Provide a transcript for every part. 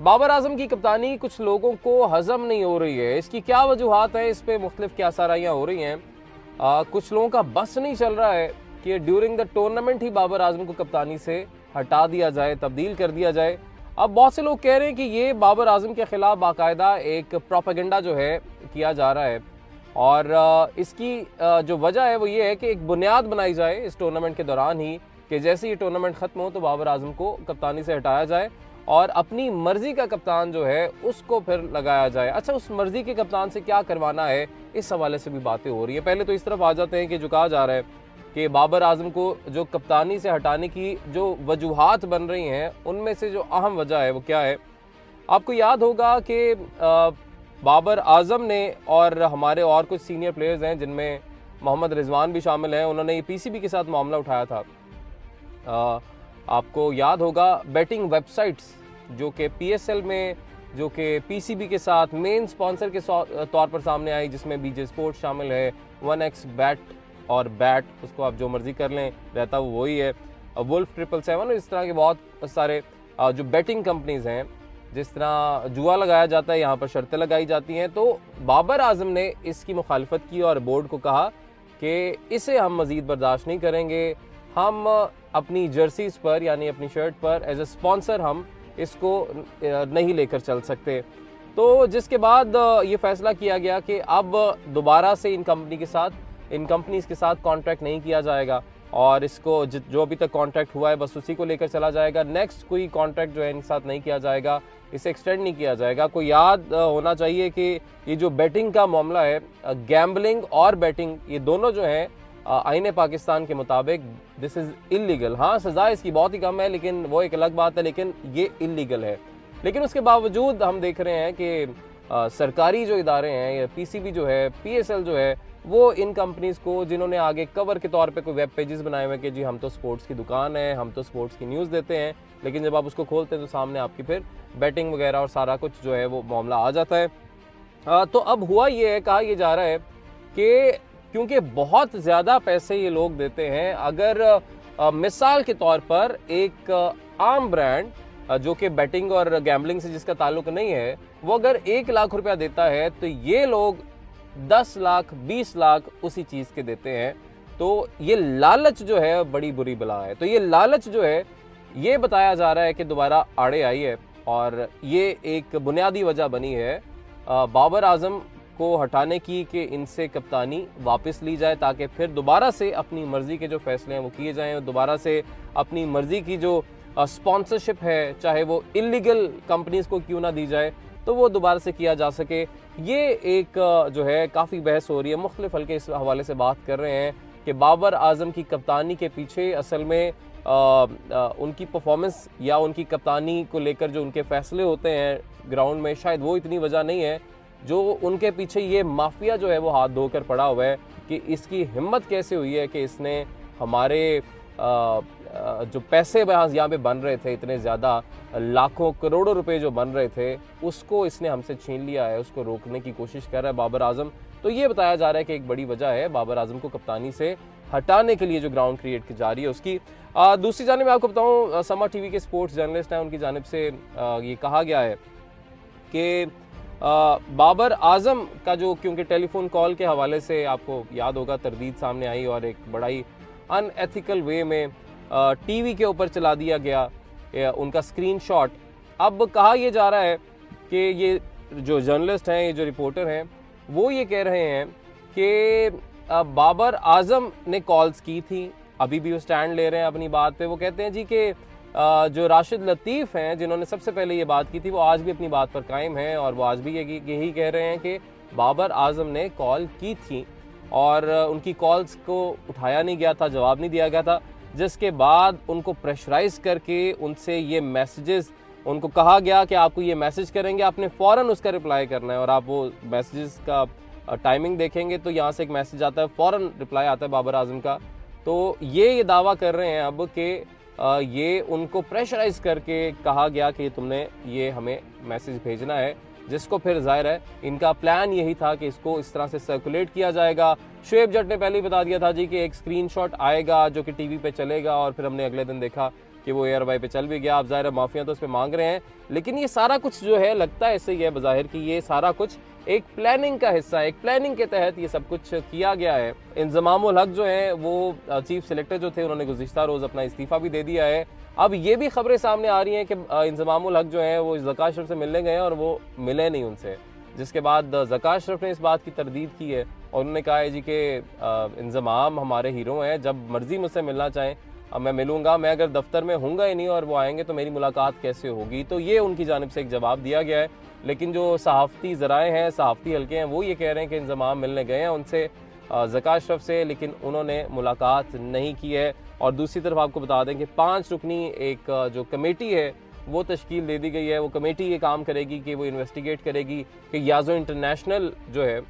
बाबर आजम की कप्तानी कुछ लोगों को हजम नहीं हो रही है। इसकी क्या वजूहात है, इस पे मुख्तलिफ क्या साराइयाँ हो रही हैं। कुछ लोगों का बस नहीं चल रहा है कि ड्यूरिंग द टूर्नामेंट ही बाबर आजम को कप्तानी से हटा दिया जाए, तब्दील कर दिया जाए। अब बहुत से लोग कह रहे हैं कि ये बाबर आजम के खिलाफ बाकायदा एक प्रोपेगेंडा जो है किया जा रहा है, और इसकी जो वजह है वो ये है कि एक बुनियाद बनाई जाए इस टूर्नामेंट के दौरान ही कि जैसे ये टूर्नामेंट ख़त्म हो तो बाबर आजम को कप्तानी से हटाया जाए और अपनी मर्जी का कप्तान जो है उसको फिर लगाया जाए। अच्छा, उस मर्जी के कप्तान से क्या करवाना है, इस हवाले से भी बातें हो रही है। पहले तो इस तरफ आ जाते हैं कि जो कहा जा रहा है कि बाबर आजम को जो कप्तानी से हटाने की जो वजूहात बन रही हैं उनमें से जो अहम वजह है वो क्या है। आपको याद होगा कि बाबर आजम ने और हमारे और कुछ सीनियर प्लेयर्स हैं जिनमें मोहम्मद रिजवान भी शामिल हैं, उन्होंने ये पीसीबी के साथ मामला उठाया था। आपको याद होगा बैटिंग वेबसाइट्स जो कि पीएसएल में जो कि पीसीबी के साथ मेन स्पॉन्सर के तौर पर सामने आई, जिसमें बीजे स्पोर्ट्स शामिल है, 1x बैट और बैट, उसको आप जो मर्जी कर लें, रहता वो वही है, वुल्फ 777, इस तरह के बहुत सारे जो बैटिंग कंपनीज हैं, जिस तरह जुआ लगाया जाता है यहाँ पर शर्तें लगाई जाती हैं। तो बाबर आजम ने इसकी मुखालफत की और बोर्ड को कहा कि इसे हम मज़ीद बर्दाश्त नहीं करेंगे, हम अपनी जर्सीज पर यानी अपनी शर्ट पर एज ए स्पॉन्सर हम इसको नहीं लेकर चल सकते। तो जिसके बाद ये फैसला किया गया कि अब दोबारा से इन कंपनीज के साथ कॉन्ट्रैक्ट नहीं किया जाएगा और इसको जो अभी तक कॉन्ट्रैक्ट हुआ है बस उसी को लेकर चला जाएगा। नेक्स्ट कोई कॉन्ट्रैक्ट जो है इनके साथ नहीं किया जाएगा, इसे एक्सटेंड नहीं किया जाएगा। कोई याद होना चाहिए कि ये जो बैटिंग का मामला है, गैम्बलिंग और बैटिंग, ये दोनों जो हैं आईने पाकिस्तान के मुताबिक दिस इज़ इलीगल। हाँ, सज़ा इसकी बहुत ही कम है, लेकिन वो एक अलग बात है, लेकिन ये इलीगल है। लेकिन उसके बावजूद हम देख रहे हैं कि सरकारी जो इदारे हैं या पीसीबी जो है, पीएसएल जो है, वो इन कंपनीज़ को, जिन्होंने आगे कवर के तौर पे कोई वेब पेजेस बनाए हुए कि जी हम तो स्पोर्ट्स की दुकान है, हम तो स्पोर्ट्स की न्यूज़ देते हैं, लेकिन जब आप उसको खोलते हैं तो सामने आपकी फिर बैटिंग वगैरह और सारा कुछ जो है वो मामला आ जाता है। तो अब हुआ ये है, कहा यह जा रहा है कि क्योंकि बहुत ज़्यादा पैसे ये लोग देते हैं, अगर मिसाल के तौर पर एक आम ब्रांड जो कि बैटिंग और गैम्बलिंग से जिसका ताल्लुक नहीं है, वो अगर 1 लाख रुपया देता है तो ये लोग 10 लाख 20 लाख उसी चीज़ के देते हैं। तो ये लालच जो है बड़ी बुरी बला है। तो ये लालच जो है ये बताया जा रहा है कि दोबारा आड़े आई है और ये एक बुनियादी वजह बनी है बाबर आजम को हटाने की कि इनसे कप्तानी वापस ली जाए, ताकि फिर दोबारा से अपनी मर्जी के जो फैसले हैं वो किए जाएं, दोबारा से अपनी मर्जी की जो स्पॉन्सरशिप है, चाहे वो इलीगल कंपनीज को क्यों ना दी जाए, तो वो दोबारा से किया जा सके। ये एक जो है काफ़ी बहस हो रही है, मुख्तलिफ हल्के इस हवाले से बात कर रहे हैं कि बाबर आजम की कप्तानी के पीछे असल में उनकी परफॉर्मेंस या उनकी कप्तानी को लेकर जो उनके फैसले होते हैं ग्राउंड में, शायद वो इतनी वजह नहीं है। जो उनके पीछे ये माफिया जो है वो हाथ धोकर पड़ा हुआ है कि इसकी हिम्मत कैसे हुई है कि इसने हमारे जो पैसे यहाँ पे बन रहे थे, इतने ज़्यादा लाखों करोड़ों रुपए जो बन रहे थे, उसको इसने हमसे छीन लिया है, उसको रोकने की कोशिश कर रहा है बाबर आजम। तो ये बताया जा रहा है कि एक बड़ी वजह है बाबर आजम को कप्तानी से हटाने के लिए जो ग्राउंड क्रिएट की जा रही है उसकी। दूसरी जानिब मैं आपको बताऊँ, समा टीवी के स्पोर्ट्स जर्नलिस्ट हैं, उनकी जानिब से ये कहा गया है कि बाबर आजम का जो, क्योंकि टेलीफोन कॉल के हवाले से आपको याद होगा तरदीद सामने आई और एक बड़ा ही अनएथिकल वे में टीवी के ऊपर चला दिया गया उनका स्क्रीनशॉट। अब कहा यह जा रहा है कि ये जो जर्नलिस्ट हैं, ये जो रिपोर्टर हैं, वो ये कह रहे हैं कि बाबर आजम ने कॉल्स की थी, अभी भी वो स्टैंड ले रहे हैं अपनी बात पे। वो कहते हैं जी कि जो राशिद लतीफ़ हैं जिन्होंने सबसे पहले ये बात की थी, वो आज भी अपनी बात पर कायम हैं और वो आज भी यही कह रहे हैं कि बाबर आजम ने कॉल की थी और उनकी कॉल्स को उठाया नहीं गया था, जवाब नहीं दिया गया था, जिसके बाद उनको प्रेशराइज करके उनसे ये मैसेजेस, उनको कहा गया कि आपको ये मैसेज करेंगे, आपने फ़ौरन उसका रिप्लाई करना है। और आप वो मैसेजेस का टाइमिंग देखेंगे तो यहाँ से एक मैसेज आता है, फ़ौरन रिप्लाई आता है बाबर आजम का। तो ये दावा कर रहे हैं अब कि ये उनको प्रेशराइज करके कहा गया कि तुमने ये हमें मैसेज भेजना है, जिसको फिर जाहिर है इनका प्लान यही था कि इसको इस तरह से सर्कुलेट किया जाएगा। शुएब जट ने पहले ही बता दिया था जी कि एक स्क्रीनशॉट आएगा जो कि टीवी पे चलेगा और फिर हमने अगले दिन देखा कि वो ARY पे चल भी गया। अब ज़ाहिर है माफिया तो उस पर मांग रहे हैं, लेकिन ये सारा कुछ जो है लगता है ऐसे ही है बज़ाहिर कि ये सारा कुछ एक प्लानिंग का हिस्सा है, एक प्लानिंग के तहत ये सब कुछ किया गया है। इंज़मामुल हक जो है वो चीफ सेलेक्टर जो थे उन्होंने गुज़िश्ता रोज़ अपना इस्तीफ़ा भी दे दिया है। अब ये भी खबरें सामने आ रही हैं कि इंज़मामुल हक जो है वो ज़का अशरफ से मिलने गए और वो मिले नहीं उनसे, जिसके बाद ज़का अशरफ ने इस बात की तरदीद की है और उन्होंने कहा है जी कि इंज़माम हमारे हीरो हैं, जब मर्ज़ी मुझसे मिलना चाहें अब मैं मिलूंगा, मैं अगर दफ्तर में हूँगा ही नहीं और वो आएंगे तो मेरी मुलाकात कैसे होगी। तो ये उनकी जानिब से एक जवाब दिया गया है, लेकिन जो सहाफ़ती ज़राए हैं, सहाफ़ती हल्के हैं, वो ये कह रहे हैं कि इंज़माम मिलने गए हैं उनसे ज़का अशरफ से, लेकिन उन्होंने मुलाकात नहीं की है। और दूसरी तरफ आपको बता दें कि 5 रुकनी एक जो कमेटी है वो तश्कील दे दी गई है। वो कमेटी ये काम करेगी कि वो इन्वेस्टिगेट करेगी कि याज़ो इंटरनेशनल जो है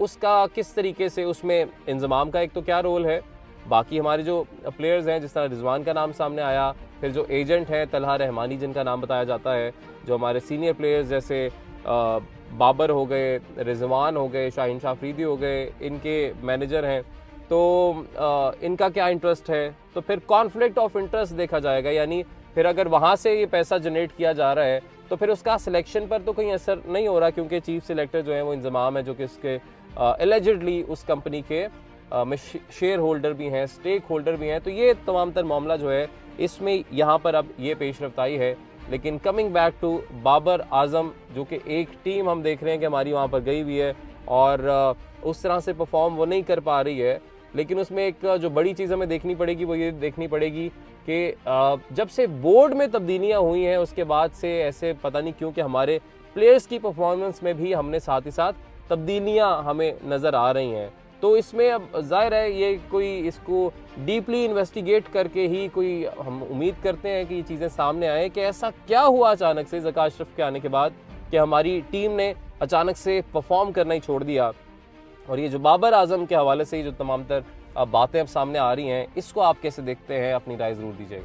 उसका किस तरीके से, उसमें इंज़माम का एक तो क्या रोल है, बाकी हमारे जो प्लेयर्स हैं जिस तरह रिजवान का नाम सामने आया, फिर जो एजेंट हैं तलहा रहमानी जिनका नाम बताया जाता है, जो हमारे सीनियर प्लेयर्स जैसे बाबर हो गए, रिजवान हो गए, शाहीन शाह अफरीदी हो गए, इनके मैनेजर हैं, तो इनका क्या इंटरेस्ट है। तो फिर कॉन्फ्लिक्ट ऑफ इंटरेस्ट देखा जाएगा, यानी फिर अगर वहाँ से ये पैसा जनरेट किया जा रहा है तो फिर उसका सिलेक्शन पर तो कोई असर नहीं हो रहा, क्योंकि चीफ सिलेक्टर जो है वो इंज़माम है जो कि उसके एलिजिडली उस कंपनी के में शेयर होल्डर भी हैं, स्टेक होल्डर भी हैं। तो ये तमाम तर मामला जो है इसमें यहाँ पर अब ये पेश रफ्त आई है। लेकिन coming back to Babar Azam, जो कि एक टीम हम देख रहे हैं कि हमारी वहाँ पर गई हुई है और उस तरह से परफॉर्म वो नहीं कर पा रही है, लेकिन उसमें एक जो बड़ी चीज़ हमें देखनी पड़ेगी वो ये देखनी पड़ेगी कि जब से बोर्ड में तब्दीलियाँ हुई हैं उसके बाद से ऐसे पता नहीं क्यों कि हमारे प्लेयर्स की परफॉर्मेंस में भी हमने साथ ही साथ तब्दीलियाँ हमें नज़र आ रही हैं। तो इसमें अब जाहिर है ये कोई इसको डीपली इन्वेस्टिगेट करके ही कोई हम उम्मीद करते हैं कि ये चीज़ें सामने आए कि ऐसा क्या हुआ अचानक से ज़का अशरफ के आने के बाद कि हमारी टीम ने अचानक से परफॉर्म करना ही छोड़ दिया। और ये जो बाबर आजम के हवाले से जो तमाम तर बातें अब सामने आ रही हैं, इसको आप कैसे देखते हैं, अपनी राय ज़रूर दीजिएगा।